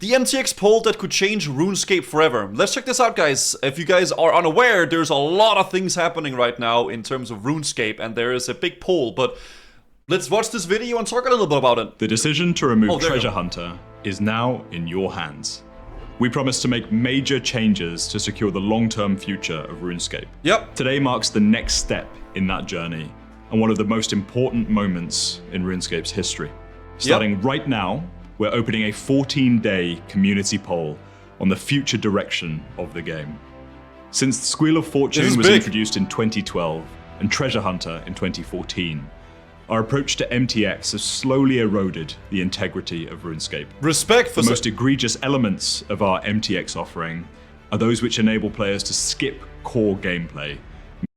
The MTX poll that could change RuneScape forever. Let's check this out, guys. If you guys are unaware, there's a lot of things happening right now in terms of RuneScape, and there is a big poll, but let's watch this video and talk a little bit about it. The decision to remove Treasure Hunter is now in your hands. We promise to make major changes to secure the long-term future of RuneScape. Yep. Today marks the next step in that journey, and one of the most important moments in RuneScape's history. Starting right now, we're opening a 14-day community poll on the future direction of the game. Since the Squeal of Fortune was introduced in 2012 and Treasure Hunter in 2014, our approach to MTX has slowly eroded the integrity of RuneScape. Respect for the most egregious elements of our MTX offering are those which enable players to skip core gameplay.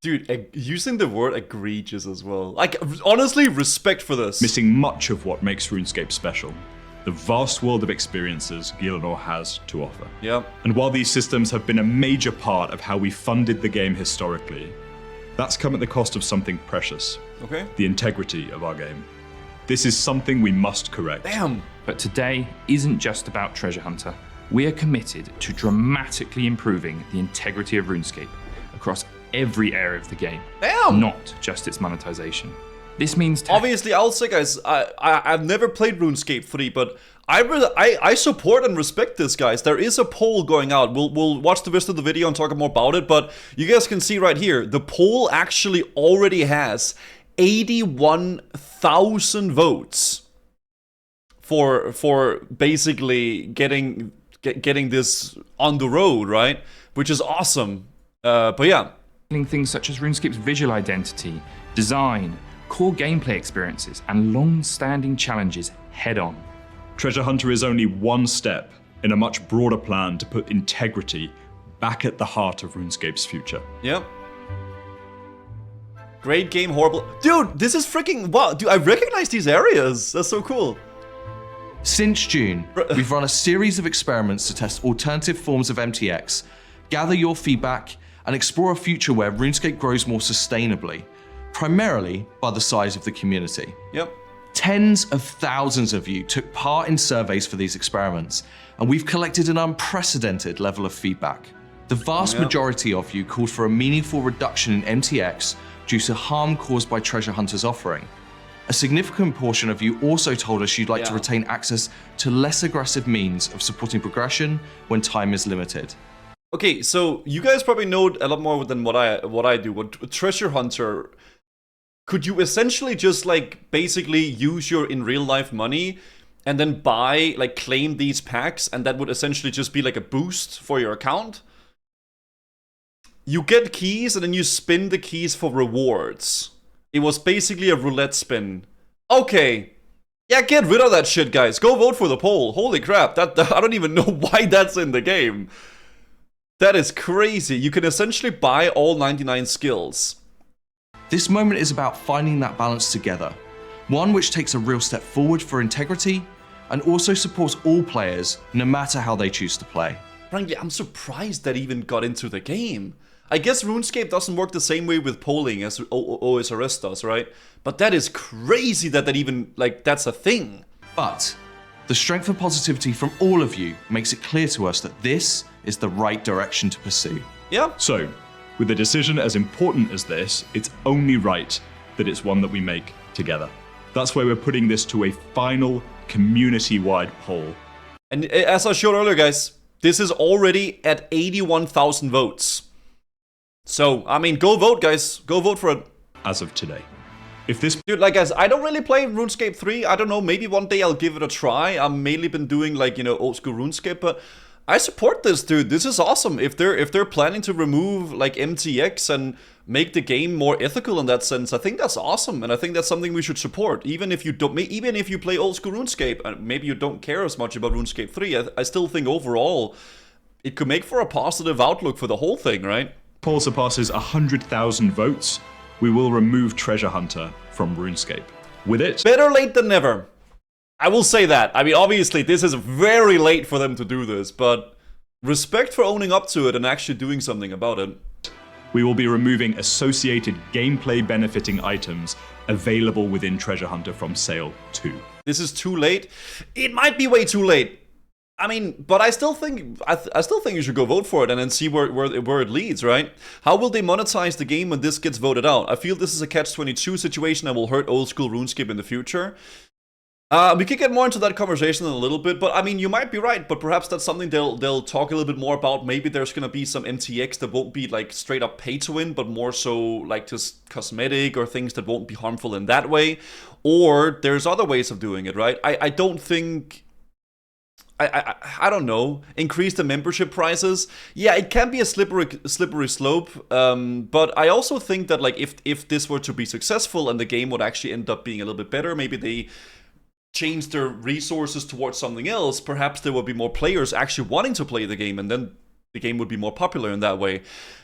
Dude, using the word egregious as well. Like, honestly, respect for this. Missing much of what makes RuneScape special. The vast world of experiences Gielinor has to offer. Yeah. And while these systems have been a major part of how we funded the game historically, that's come at the cost of something precious. Okay. The integrity of our game. This is something we must correct. Damn. But today isn't just about Treasure Hunter. We are committed to dramatically improving the integrity of RuneScape across every area of the game. Damn. Not just its monetization. This means obviously, I'll say, guys, I've never played RuneScape 3, but I support and respect this, guys. There is a poll going out. We'll watch the rest of the video and talk more about it, but you guys can see right here, the poll actually already has 81,000 votes for basically getting this on the road, right? Which is awesome. But yeah. Things such as RuneScape's visual identity, design, core gameplay experiences, and long-standing challenges head-on. Treasure Hunter is only one step in a much broader plan to put integrity back at the heart of RuneScape's future. Yep. Great game, horrible. Dude, this is freaking wow. Dude, I recognize these areas. That's so cool. Since June, we've run a series of experiments to test alternative forms of MTX, gather your feedback, and explore a future where RuneScape grows more sustainably, primarily by the size of the community. Yep. Tens of thousands of you took part in surveys for these experiments, and we've collected an unprecedented level of feedback. The vast majority of you called for a meaningful reduction in MTX due to harm caused by Treasure Hunter's offering. A significant portion of you also told us you'd like to retain access to less aggressive means of supporting progression when time is limited. Okay, so you guys probably know a lot more than what I do. With Treasure Hunter, could you essentially just like basically use your in real life money and then buy, like, claim these packs, and that would essentially just be like a boost for your account? You get keys and then you spin the keys for rewards. It was basically a roulette spin. Okay. Yeah, get rid of that shit, guys. Go vote for the poll. Holy crap, I don't even know why that's in the game. That is crazy. You can essentially buy all 99 skills. This moment is about finding that balance together, one which takes a real step forward for integrity and also supports all players, no matter how they choose to play. Frankly, I'm surprised that even got into the game. I guess RuneScape doesn't work the same way with polling as OSRS does, right? But that is crazy that even, like, that's a thing. But the strength and positivity from all of you makes it clear to us that this is the right direction to pursue. Yeah. So, with a decision as important as this, it's only right that it's one that we make together. That's why we're putting this to a final community-wide poll. And as I showed earlier, guys, this is already at 81,000 votes. So, I mean, go vote, guys. Go vote for it. As of today. If this... Dude, like, guys, I don't really play RuneScape 3. I don't know, maybe one day I'll give it a try. I've mainly been doing, like, you know, old school RuneScape, but I support this, dude. This is awesome. If they're planning to remove, like, MTX and make the game more ethical in that sense, I think that's awesome, and I think that's something we should support. Even if you play old school RuneScape, and maybe you don't care as much about RuneScape 3, I still think overall it could make for a positive outlook for the whole thing, right? Poll surpasses 100,000 votes, we will remove Treasure Hunter from RuneScape. With it, better late than never. I will say that. I mean, obviously, this is very late for them to do this, but respect for owning up to it and actually doing something about it. We will be removing associated gameplay benefiting items available within Treasure Hunter from Sale 2. This is too late. It might be way too late. I mean, but I still think I still think you should go vote for it and then see where it leads, right? How will they monetize the game when this gets voted out? I feel this is a catch-22 situation that will hurt old school RuneScape in the future. We could get more into that conversation in a little bit, but I mean, you might be right. But perhaps that's something they'll talk a little bit more about. Maybe there's gonna be some MTX that won't be like straight up pay to win, but more so like just cosmetic or things that won't be harmful in that way. Or there's other ways of doing it, right? I don't think. I don't know. Increase the membership prices. Yeah, it can be a slippery slope. But I also think that like if this were to be successful and the game would actually end up being a little bit better, maybe they change their resources towards something else. Perhaps there will be more players actually wanting to play the game, and then the game would be more popular in that way.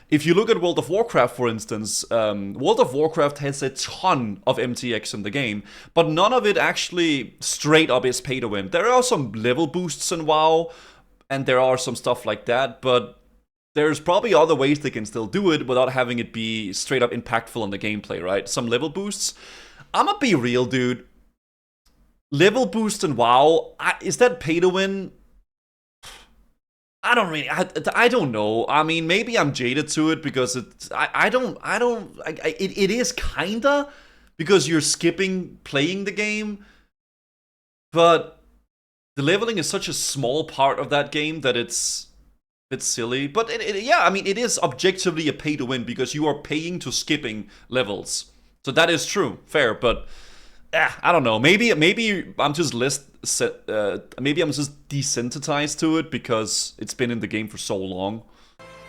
If you look at World of Warcraft, for instance, World of Warcraft has a ton of MTX in the game, but none of it actually straight up is pay to win. There are some level boosts in WoW, and there are some stuff like that, but there's probably other ways they can still do it without having it be straight up impactful on the gameplay, right? Some level boosts. I'ma be real, dude. Level boost in WoW, is that pay to win? I don't really, I don't know. I mean, maybe I'm jaded to it because it is kinda because you're skipping playing the game, but the leveling is such a small part of that game that it's a bit silly. But yeah, I mean, it is objectively a pay to win because you are paying to skipping levels. So that is true, fair, but I don't know. Maybe I'm just maybe I'm just desensitized to it because it's been in the game for so long.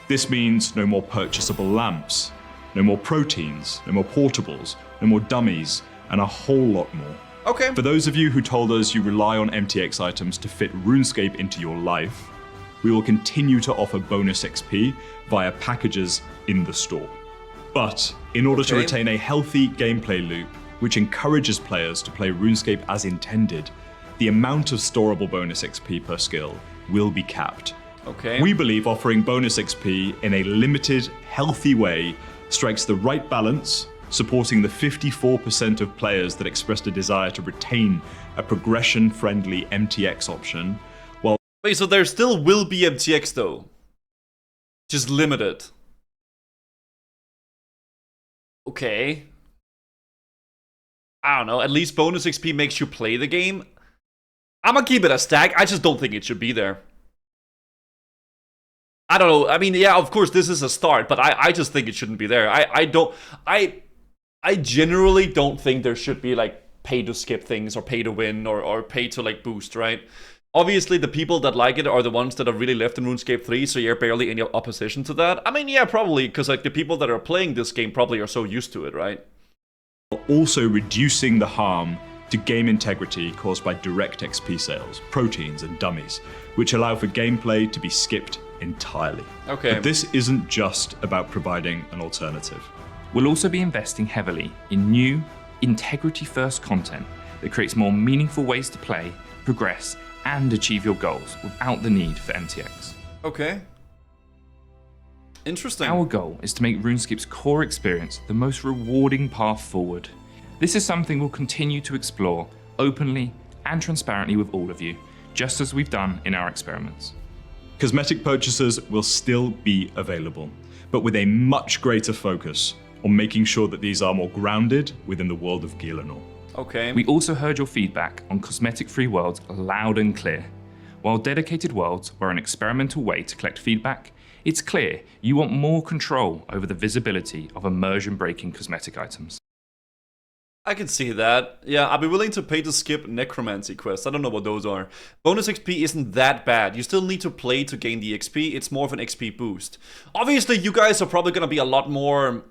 This means no more purchasable lamps, no more proteins, no more portables, no more dummies, and a whole lot more. Okay. For those of you who told us you rely on MTX items to fit RuneScape into your life, we will continue to offer bonus XP via packages in the store. But in order to retain a healthy gameplay loop, which encourages players to play RuneScape as intended, the amount of storable bonus XP per skill will be capped. Okay. We believe offering bonus XP in a limited, healthy way strikes the right balance, supporting the 54% of players that expressed a desire to retain a progression-friendly MTX option, while... Wait, so there still will be MTX though? Just limited. Okay. I don't know, at least bonus XP makes you play the game. I'm gonna keep it a stack, I just don't think it should be there. I don't know, I mean, yeah, of course this is a start, but I just think it shouldn't be there. I generally don't think there should be like pay to skip things or pay to win or pay to like boost, right? Obviously the people that like it are the ones that are really left in RuneScape 3, so you're barely in opposition to that. I mean, yeah, probably, because like the people that are playing this game probably are so used to it, right? Also reducing the harm to game integrity caused by direct XP sales, proteins, and dummies, which allow for gameplay to be skipped entirely. Okay. But this isn't just about providing an alternative. We'll also be investing heavily in new, integrity-first content that creates more meaningful ways to play, progress, and achieve your goals without the need for MTX. Okay. Interesting. Our goal is to make RuneScape's core experience the most rewarding path forward. This is something we'll continue to explore openly and transparently with all of you, just as we've done in our experiments. Cosmetic purchases will still be available, but with a much greater focus on making sure that these are more grounded within the world of Gielinor. Okay. We also heard your feedback on cosmetic-free worlds loud and clear. While dedicated worlds were an experimental way to collect feedback, it's clear you want more control over the visibility of immersion-breaking cosmetic items. I can see that. Yeah, I'd be willing to pay to skip necromancy quests. I don't know what those are. Bonus XP isn't that bad. You still need to play to gain the XP. It's more of an XP boost. Obviously, you guys are probably going to be a lot more,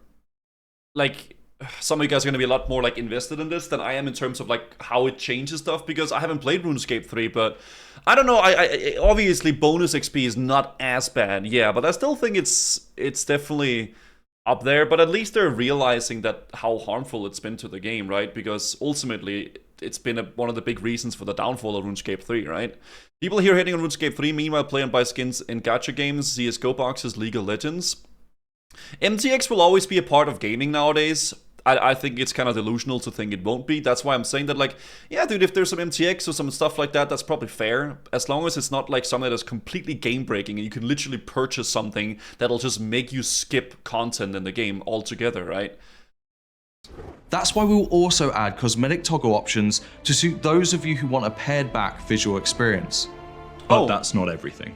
like, some of you guys are going to be a lot more, like, invested in this than I am in terms of, like, how it changes stuff, because I haven't played RuneScape 3, but I don't know. I obviously, bonus XP is not as bad, yeah, but I still think it's definitely up there, but at least they're realizing that how harmful it's been to the game, right? Because ultimately, it's been one of the big reasons for the downfall of RuneScape 3, right? People here hating on RuneScape 3, meanwhile play and buy skins in gacha games, CSGO boxes, League of Legends. MTX will always be a part of gaming nowadays. I think it's kind of delusional to think it won't be. That's why I'm saying that, like, yeah, dude, if there's some MTX or some stuff like that, that's probably fair. As long as it's not like something that's completely game breaking and you can literally purchase something that'll just make you skip content in the game altogether, right? That's why we'll also add cosmetic toggle options to suit those of you who want a pared back visual experience. But that's not everything.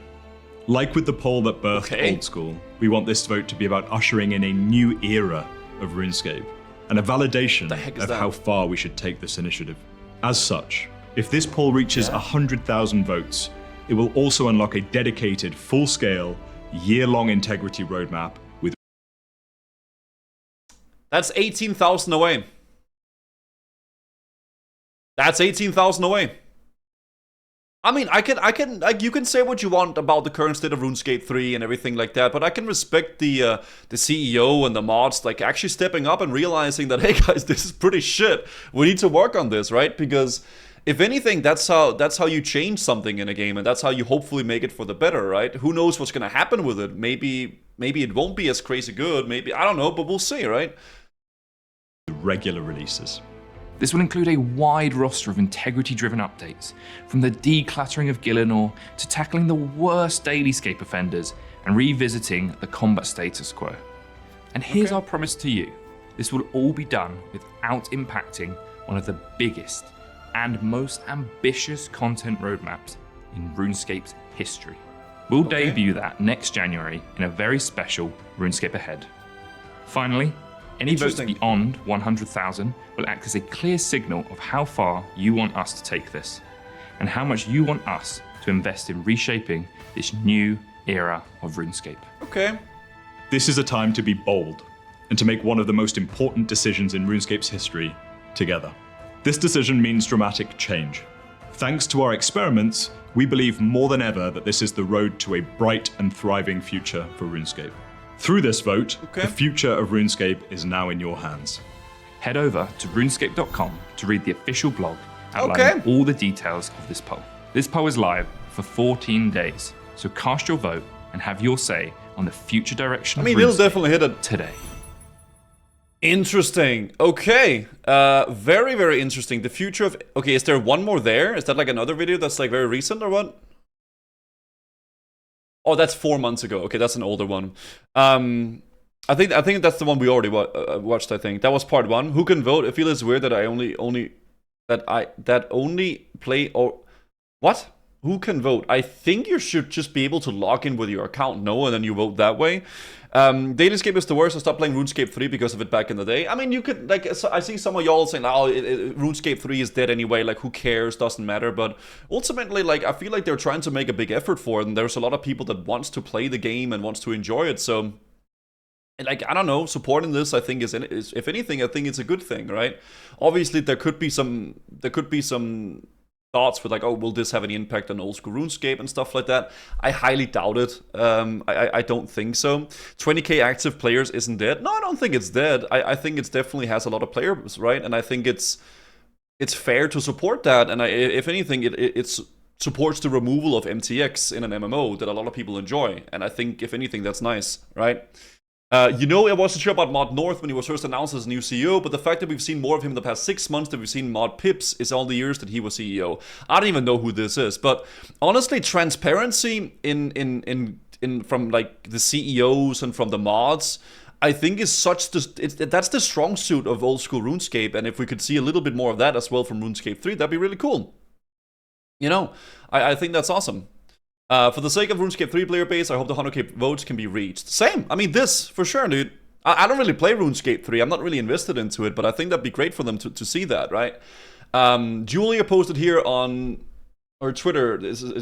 Like with the poll that birthed Old School, we want this vote to be about ushering in a new era of RuneScape and a validation of how far we should take this initiative. As such, if this poll reaches 100,000 votes, it will also unlock a dedicated, full-scale, year-long integrity roadmap with... That's 18,000 away. That's 18,000 away. I mean, I can, like, you can say what you want about the current state of RuneScape 3 and everything like that, but I can respect the CEO and the mods, like, actually stepping up and realizing that, hey guys, this is pretty shit. We need to work on this, right? Because if anything, that's how you change something in a game, and that's how you hopefully make it for the better, right? Who knows what's gonna happen with it? Maybe it won't be as crazy good. Maybe, I don't know, but we'll see, right? Regular releases. This will include a wide roster of integrity-driven updates, from the decluttering of Gielinor to tackling the worst dailyscape offenders and revisiting the combat status quo. And here's our promise to you. This will all be done without impacting one of the biggest and most ambitious content roadmaps in RuneScape's history. We'll debut that next January in a very special RuneScape Ahead. Finally, any votes beyond 100,000 will act as a clear signal of how far you want us to take this, and how much you want us to invest in reshaping this new era of RuneScape. Okay. This is a time to be bold, and to make one of the most important decisions in RuneScape's history together. This decision means dramatic change. Thanks to our experiments, we believe more than ever that this is the road to a bright and thriving future for RuneScape. Through this vote, the future of RuneScape is now in your hands. Head over to runescape.com to read the official blog outlining all the details of this poll. This poll is live for 14 days, so cast your vote and have your say on the future direction of RuneScape. It'll definitely hit it today. Interesting. Okay. Very, very interesting. The future of... Okay, is there one more there? Is that like another video that's like very recent or what? Oh, that's 4 months ago. Okay, that's an older one. I think that's the one we already watched. I think that was part 1. Who can vote? I feel it's weird that I only play or what? Who can vote? I think you should just be able to log in with your account, no, and then you vote that way. Dailyscape is the worst. I stopped playing RuneScape 3 because of it back in the day. I mean, you could, like, I see some of y'all saying, oh, RuneScape 3 is dead anyway, like, who cares, doesn't matter, but ultimately, like, I feel like they're trying to make a big effort for it, and there's a lot of people that wants to play the game and wants to enjoy it, so, like, I don't know, supporting this, I think, is if anything, I think it's a good thing, right? Obviously, there could be some thoughts with like, oh, will this have any impact on old school RuneScape and stuff like that? I highly doubt it. I don't think so. 20k active players isn't dead. No, I don't think it's dead. I think it definitely has a lot of players, right? And I think it's fair to support that. And if anything, it supports the removal of MTX in an MMO that a lot of people enjoy. And I think, if anything, that's nice, right? You know, I wasn't sure about Mod North when he was first announced as new CEO, but the fact that we've seen more of him in the past 6 months than we've seen Mod Pips is all the years that he was CEO. I don't even know who this is, but honestly, transparency in from like the CEOs and from the mods, I think is that's the strong suit of old school RuneScape, and if we could see a little bit more of that as well from RuneScape 3, that'd be really cool. You know, I think that's awesome. For the sake of RuneScape 3 player base, I hope the 100k votes can be reached. Same. I mean, this, for sure, dude. I don't really play RuneScape 3. I'm not really invested into it, but I think that'd be great for them to see that, right? Julia posted here on her Twitter,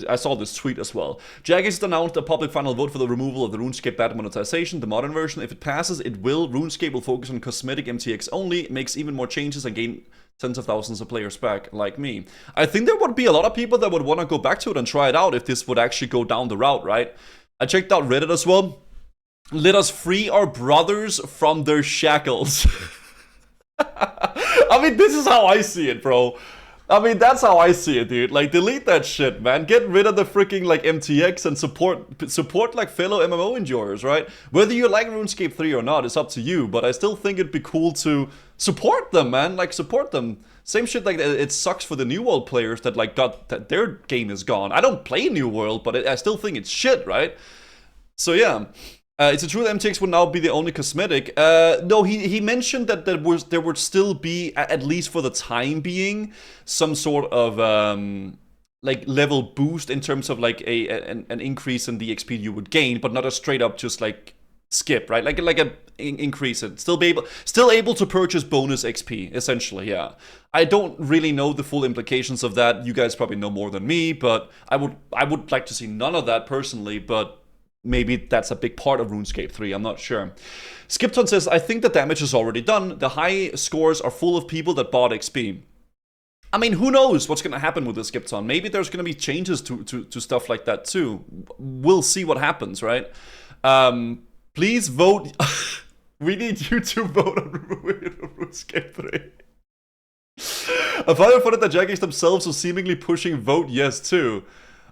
I saw this tweet as well. Jagex has announced a public final vote for the removal of the RuneScape bad monetization, the modern version. If it passes, it will. RuneScape will focus on cosmetic MTX only, makes even more changes and gain tens of thousands of players back, like me. I think there would be a lot of people that would want to go back to it and try it out if this would actually go down the route, right? I checked out Reddit as well. Let us free our brothers from their shackles. I mean, this is how I see it, bro. I mean, that's how I see it, dude. Like, delete that shit, man. Get rid of the freaking, like, MTX and support like, fellow MMO enjoyers, right? Whether you like RuneScape 3 or not, it's up to you, but I still think it'd be cool to support them, man. Like, support them. Same shit, like, it sucks for the New World players that, like, that their game is gone. I don't play New World, but I still think it's shit, right? So, yeah. It's true that MTX would now be the only cosmetic. No, he mentioned that there would still be, at least for the time being, some sort of like level boost in terms of like an increase in the XP you would gain, but not a straight up just like skip, right? Like a increase it. Still able to purchase bonus XP, essentially, yeah. I don't really know the full implications of that. You guys probably know more than me, but I would like to see none of that personally, but maybe that's a big part of RuneScape 3, I'm not sure. Skipton says, I think the damage is already done. The high scores are full of people that bought XP. I mean, who knows what's going to happen with the Skipton? Maybe there's going to be changes to stuff like that too. We'll see what happens, right? Please vote. We need you to vote on RuneScape 3. I find it funny that Jackies themselves are seemingly pushing vote yes too.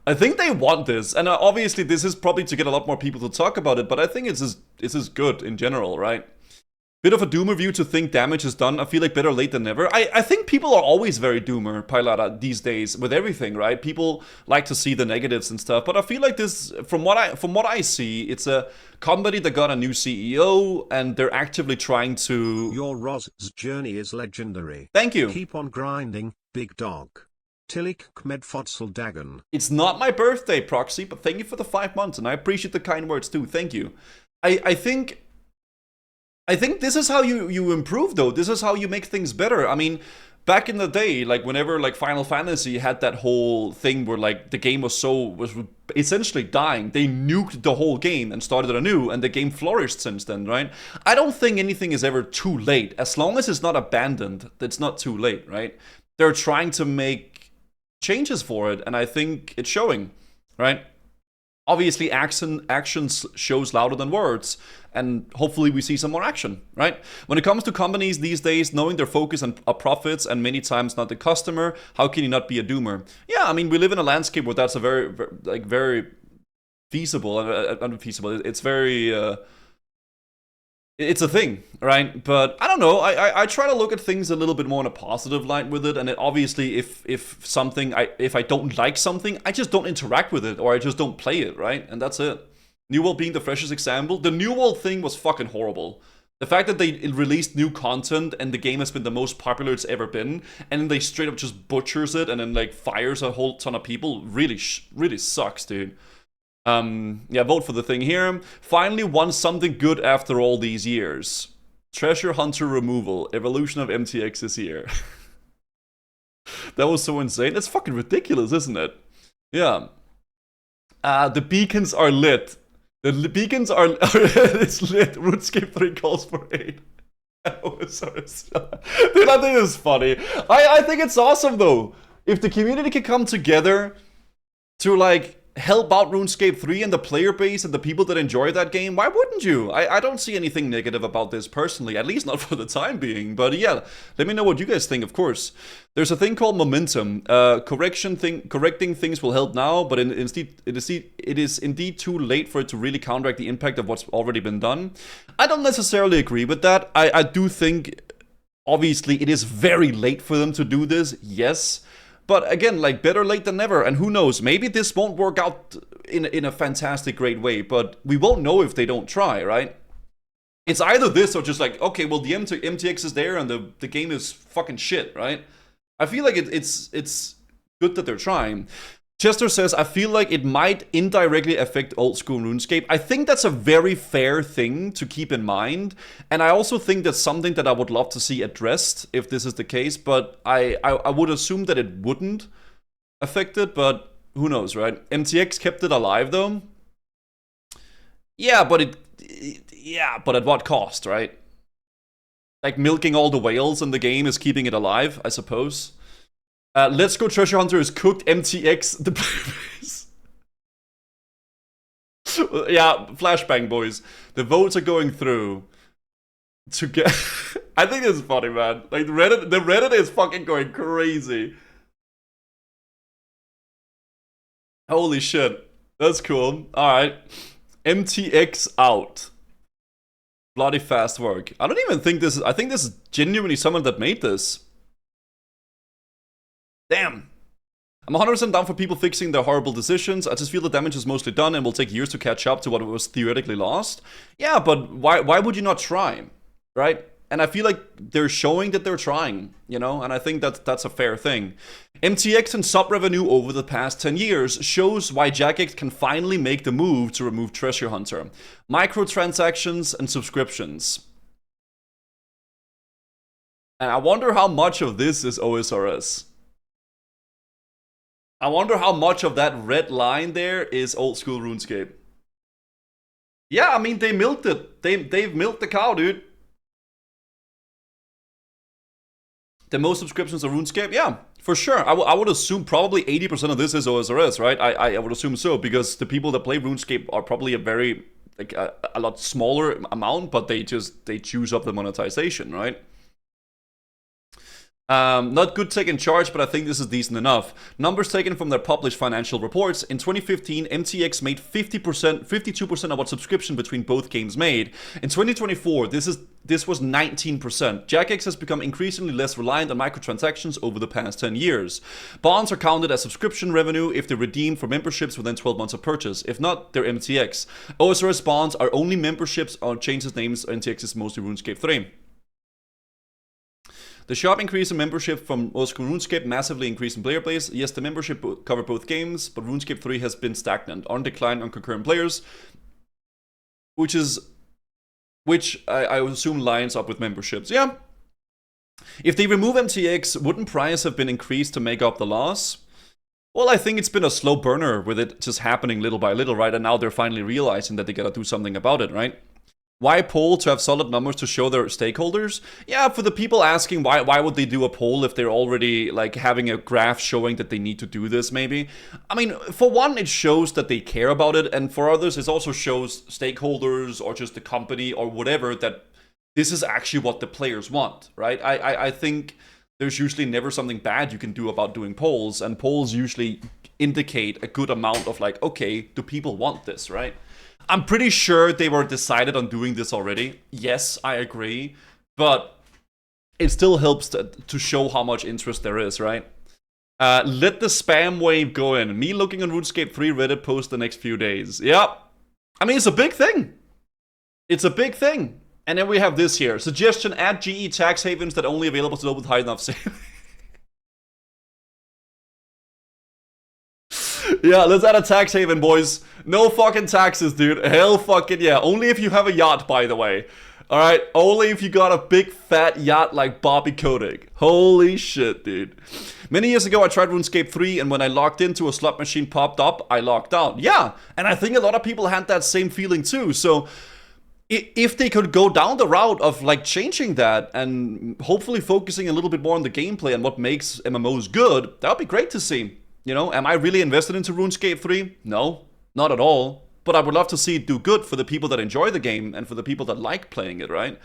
I think they want this, and obviously this is probably to get a lot more people to talk about it, but I think it's just good in general, right? Bit of a doomer view to think damage is done. I feel like better late than never. I think people are always very doomer, Pilata, these days with everything, right? People like to see the negatives and stuff, but I feel like this, from what I see, it's a company that got a new CEO, and they're actively trying to... Your Roz's journey is legendary. Thank you. Keep on grinding, big dog. Tilik Kmedfotsel Dagon. It's not my birthday, Proxy, but thank you for the 5 months, and I appreciate the kind words too. Thank you. I think this is how you improve, though. This is how you make things better. I mean, back in the day, like whenever like Final Fantasy had that whole thing where like the game was essentially dying, they nuked the whole game and started anew, and the game flourished since then, right? I don't think anything is ever too late. As long as it's not abandoned, it's not too late, right? They're trying to make changes for it, and I think it's showing, right? Obviously, actions shows louder than words, and hopefully we see some more action, right? When it comes to companies these days, knowing their focus on profits and many times not the customer, how can you not be a doomer? Yeah, I mean, we live in a landscape where that's a very feasible, unfeasible. It's very... It's a thing, right? But I don't know. I try to look at things a little bit more in a positive light with it. And obviously, if I don't like something, I just don't interact with it, or I just don't play it, right? And that's it. New World being the freshest example. The New World thing was fucking horrible. The fact that they released new content and the game has been the most popular it's ever been, and then they straight up just butchers it and then like fires a whole ton of people, really sucks, dude. Yeah, vote for the thing here. Finally won something good after all these years. Treasure Hunter removal. Evolution of MTX this year. That was so insane. That's fucking ridiculous, isn't it? Yeah. The beacons are lit. The beacons are... It's lit. RuneScape 3 calls for aid. Dude, I think it's funny. I think it's awesome, though. If the community can come together to, like, help out RuneScape 3 and the player base and the people that enjoy that game, why wouldn't you? I don't see anything negative about this personally, at least not for the time being. But yeah, let me know what you guys think, of course. There's a thing called momentum. Correcting things will help now, but it is indeed too late for it to really counteract the impact of what's already been done. I don't necessarily agree with that. I do think, obviously, it is very late for them to do this, yes. But again, like, better late than never, and who knows, maybe this won't work out in a fantastic, great way, but we won't know if they don't try, right? It's either this or just like, okay, well, the MTX is there and the game is fucking shit, right? I feel like it's good that they're trying. Chester says, I feel like it might indirectly affect old school RuneScape. I think that's a very fair thing to keep in mind. And I also think that's something that I would love to see addressed if this is the case. But I would assume that it wouldn't affect it, but who knows, right? MTX kept it alive though. Yeah, but but at what cost, right? Like milking all the whales in the game is keeping it alive, I suppose. Let's Go Treasure Hunter is cooked MTX the players. Yeah, flashbang, boys. The votes are going through to get... I think it's funny, man. Like, the Reddit is fucking going crazy. Holy shit. That's cool. Alright. MTX out. Bloody fast work. I don't even think this is... I think this is genuinely someone that made this. Damn. I'm 100% down for people fixing their horrible decisions. I just feel the damage is mostly done and will take years to catch up to what was theoretically lost. Yeah, but why would you not try? Right? And I feel like they're showing that they're trying, you know? And I think that's a fair thing. MTX and sub-revenue over the past 10 years shows why Jagex can finally make the move to remove Treasure Hunter. Microtransactions and subscriptions. And I wonder how much of this is OSRS. I wonder how much of that red line there is old school RuneScape. Yeah, I mean, they milked it. They've milked the cow, dude. The most subscriptions of RuneScape? Yeah, for sure. I would assume probably 80% of this is OSRS, right? I would assume so, because the people that play RuneScape are probably a very, like, a lot smaller amount, but they choose up the monetization, right? Not good taking charge, but I think this is decent enough. Numbers taken from their published financial reports. In 2015, MTX made 52% of what subscription between both games made. In 2024, this was 19%. Jagex has become increasingly less reliant on microtransactions over the past 10 years. Bonds are counted as subscription revenue if they're redeemed for memberships within 12 months of purchase. If not, they're MTX. OSRS bonds are only memberships or changes names. MTX is mostly RuneScape 3. The sharp increase in membership from old school RuneScape massively increased in player base. Yes, the membership covered both games, but RuneScape 3 has been stagnant, on decline on concurrent players, which I would assume lines up with memberships. Yeah. If they remove MTX, wouldn't price have been increased to make up the loss? Well, I think it's been a slow burner with it just happening little by little, right? And now they're finally realizing that they gotta do something about it, right? Why poll? To have solid numbers to show their stakeholders? Yeah, for the people asking why would they do a poll if they're already like having a graph showing that they need to do this, maybe? I mean, for one, it shows that they care about it, and for others, it also shows stakeholders or just the company or whatever that this is actually what the players want, right? I think there's usually never something bad you can do about doing polls, and polls usually indicate a good amount of like, okay, do people want this, right? I'm pretty sure they were decided on doing this already. Yes, I agree. But it still helps to show how much interest there is, right? Let the spam wave go in. Me looking on RuneScape 3 Reddit post the next few days. Yep. I mean, it's a big thing. It's a big thing. And then we have this here. Suggestion, add GE tax havens that only available to those with high enough savings. Yeah, let's add a tax haven, boys. No fucking taxes, dude. Hell fucking yeah. Only if you have a yacht, by the way. Alright? Only if you got a big fat yacht like Bobby Kotick. Holy shit, dude. Many years ago, I tried RuneScape 3, and when I logged into a slot machine popped up, I logged out. Yeah, and I think a lot of people had that same feeling too. So, if they could go down the route of like changing that and hopefully focusing a little bit more on the gameplay and what makes MMOs good, that would be great to see. You know, am I really invested into RuneScape 3? No, not at all. But I would love to see it do good for the people that enjoy the game and for the people that like playing it, right?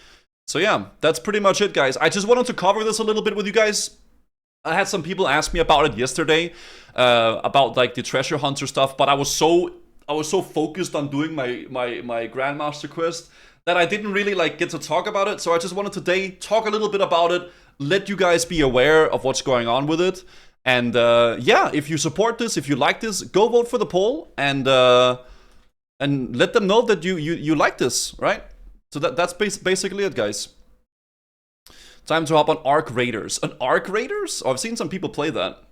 So yeah, that's pretty much it, guys. I just wanted to cover this a little bit with you guys. I had some people ask me about it yesterday, about like the treasure hunter stuff, but I was so focused on doing my Grandmaster quest that I didn't really like get to talk about it. So I just wanted today talk a little bit about it, let you guys be aware of what's going on with it. And yeah, if you support this, if you like this, go vote for the poll and let them know that you like this, right? So that's basically it, guys. Time to hop on Arc Raiders. An Arc Raiders? Oh, I've seen some people play that.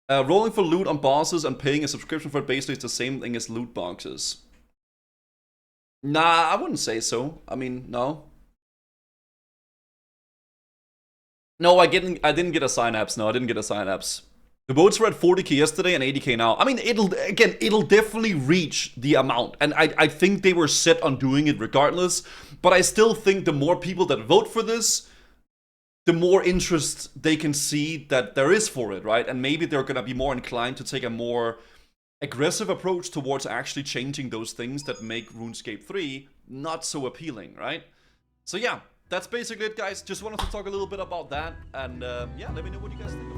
Rolling for loot on bosses and paying a subscription for it basically is the same thing as loot boxes. Nah, I wouldn't say so. I mean, no. No, I didn't get a synapse. No, I didn't get a synapse. The votes were at 40k yesterday and 80k now. I mean, it'll definitely reach the amount. And I think they were set on doing it regardless. But I still think the more people that vote for this, the more interest they can see that there is for it, right? And maybe they're gonna be more inclined to take a more aggressive approach towards actually changing those things that make RuneScape 3 not so appealing, right? So yeah, that's basically it, guys. Just wanted to talk a little bit about that. And yeah, let me know what you guys think.